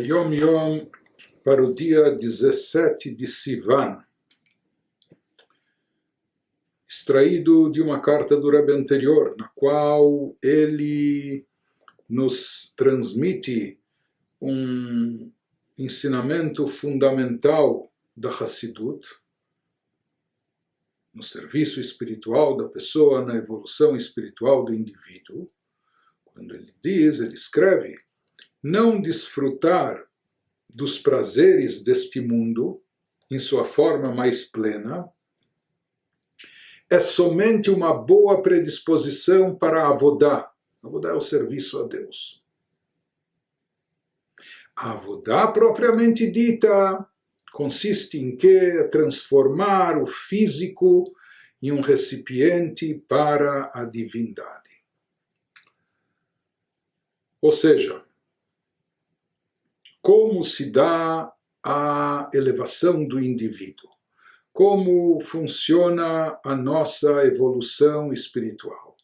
Yom Yom para o dia 17 de Sivan, extraído de uma carta do Rebbe anterior, na qual ele nos transmite um ensinamento fundamental da Hassidut, no serviço espiritual da pessoa, na evolução espiritual do indivíduo. Quando ele diz, ele escreve: não desfrutar dos prazeres deste mundo em sua forma mais plena é somente uma boa predisposição para a avodá. Avodá é o serviço a Deus. A avodá propriamente dita consiste em que? Transformar o físico em um recipiente para a divindade. Ou seja, como se dá a elevação do indivíduo? Como funciona a nossa evolução espiritual?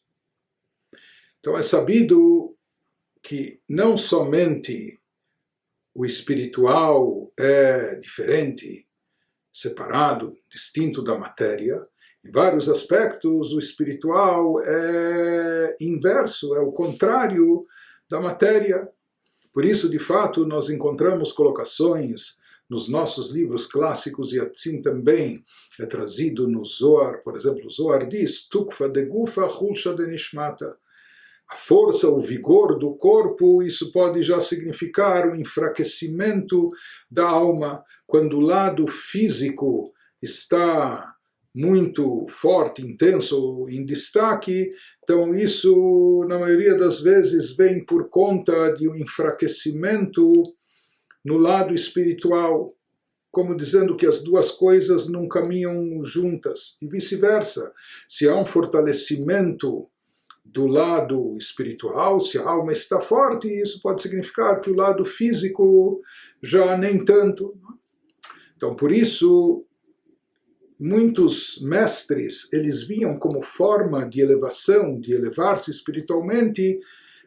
Então é sabido que não somente o espiritual é diferente, separado, distinto da matéria. Em vários aspectos, o espiritual é inverso, é o contrário da matéria. Por isso, de fato, nós encontramos colocações nos nossos livros clássicos, e assim também é trazido no Zohar. Por exemplo, o Zohar diz: Tukfa de gufa, hulsha de nishmata. A força, o vigor do corpo, isso pode já significar um enfraquecimento da alma. Quando o lado físico está muito forte, intenso, em destaque, então isso, na maioria das vezes, vem por conta de um enfraquecimento no lado espiritual, como dizendo que as duas coisas não caminham juntas, e vice-versa. Se há um fortalecimento do lado espiritual, se a alma está forte, isso pode significar que o lado físico já nem tanto. Então, por isso, muitos mestres, eles viam como forma de elevação, de elevar-se espiritualmente,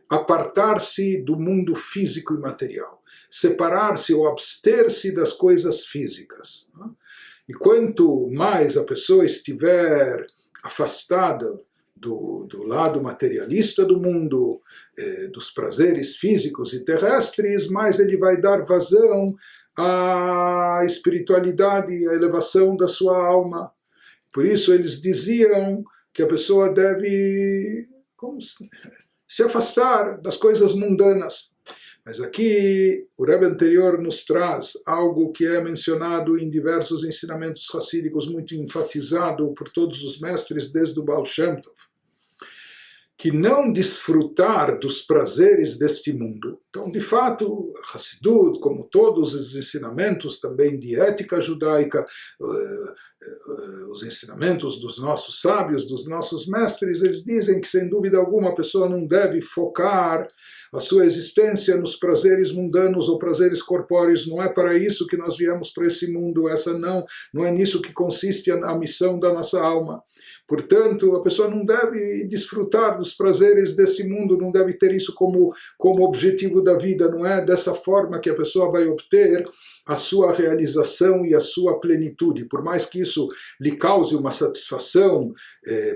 apartar-se do mundo físico e material, separar-se ou abster-se das coisas físicas. E quanto mais a pessoa estiver afastada do lado materialista do mundo, dos prazeres físicos e terrestres, mais ele vai dar vazão à espiritualidade, à elevação da sua alma. Por isso eles diziam que a pessoa deve se afastar das coisas mundanas. Mas aqui o Rebbe anterior nos traz algo que é mencionado em diversos ensinamentos hassídicos, muito enfatizado por todos os mestres desde o Baal Shem Tov, que não desfrutar dos prazeres deste mundo. Então, de fato, Hassidut, como todos os ensinamentos também de ética judaica, os ensinamentos dos nossos sábios, dos nossos mestres, eles dizem que, sem dúvida alguma, a pessoa não deve focar a sua existência nos prazeres mundanos ou prazeres corpóreos. Não é para isso que nós viemos para esse mundo. Não é nisso que consiste a missão da nossa alma. Portanto, a pessoa não deve desfrutar dos prazeres desse mundo, não deve ter isso como objetivo da vida. Não é dessa forma que a pessoa vai obter a sua realização e a sua plenitude. Por mais que isso lhe cause uma satisfação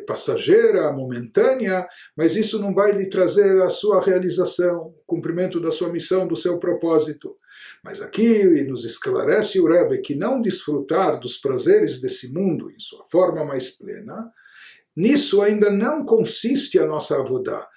passageira, momentânea, mas isso não vai lhe trazer a sua realização, o cumprimento da sua missão, do seu propósito. Mas aqui nos esclarece o Rebbe que não desfrutar dos prazeres desse mundo em sua forma mais plena, nisso ainda não consiste a nossa avodá.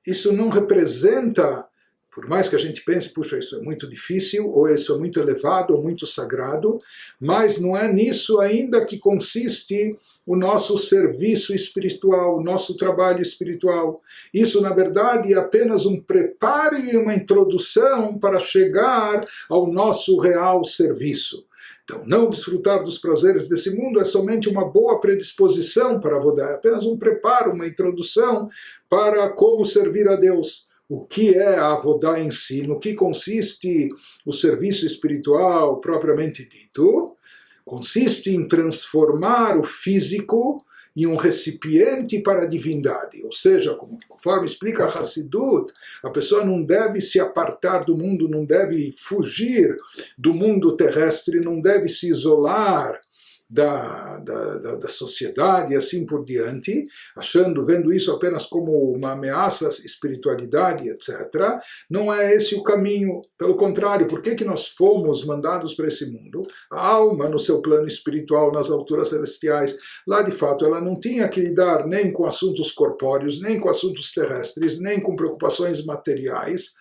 Isso não representa, por mais que a gente pense, puxa, isso é muito difícil, ou isso é muito elevado, ou muito sagrado, mas não é nisso ainda que consiste o nosso serviço espiritual, o nosso trabalho espiritual. Isso, na verdade, é apenas um preparo e uma introdução para chegar ao nosso real serviço. Então, não desfrutar dos prazeres desse mundo é somente uma boa predisposição para a avodá, é apenas um preparo, uma introdução para como servir a Deus. O que é a avodá em si, no que consiste o serviço espiritual propriamente dito? Consiste em transformar o físico em um recipiente para a divindade, ou seja, como Conforme explica Hassidut, a pessoa não deve se apartar do mundo, não deve fugir do mundo terrestre, não deve se isolar da sociedade e assim por diante, vendo isso apenas como uma ameaça à espiritualidade, etc. Não é esse o caminho. Pelo contrário, por que nós fomos mandados para esse mundo? A alma, no seu plano espiritual, nas alturas celestiais, lá de fato ela não tinha que lidar nem com assuntos corpóreos, nem com assuntos terrestres, nem com preocupações materiais,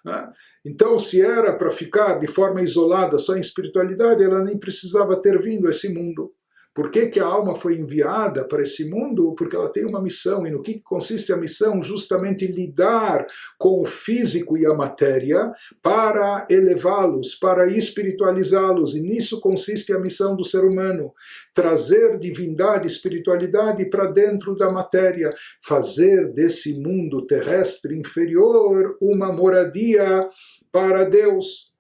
né? Então, se era para ficar de forma isolada só em espiritualidade, ela nem precisava ter vindo a esse mundo. Por que a alma foi enviada para esse mundo? Porque ela tem uma missão. E no que consiste a missão? Justamente lidar com o físico e a matéria para elevá-los, para espiritualizá-los. E nisso consiste a missão do ser humano. Trazer divindade e espiritualidade para dentro da matéria. Fazer desse mundo terrestre inferior uma moradia para Deus.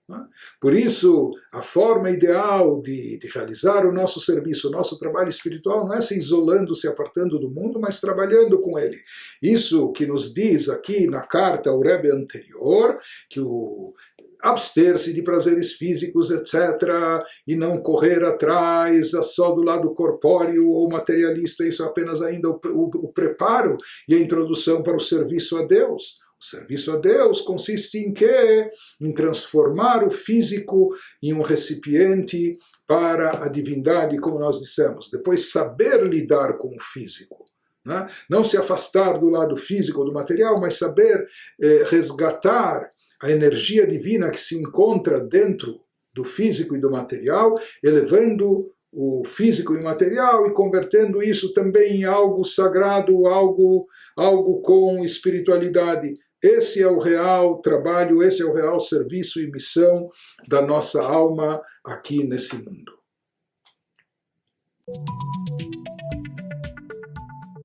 Por isso, a forma ideal de realizar o nosso serviço, o nosso trabalho espiritual, não é se isolando, se apartando do mundo, mas trabalhando com ele. Isso que nos diz aqui na carta ao Rebbe anterior, que o abster-se de prazeres físicos, etc., e não correr atrás só do lado corpóreo ou materialista, isso é apenas ainda o preparo e a introdução para o serviço a Deus. O serviço a Deus consiste em quê? Em transformar o físico em um recipiente para a divindade, como nós dissemos. Depois, saber lidar com o físico. Né? Não se afastar do lado físico, do material, mas saber resgatar a energia divina que se encontra dentro do físico e do material, elevando o físico e o material e convertendo isso também em algo sagrado, algo com espiritualidade. Esse é o real trabalho, esse é o real serviço e missão da nossa alma aqui nesse mundo.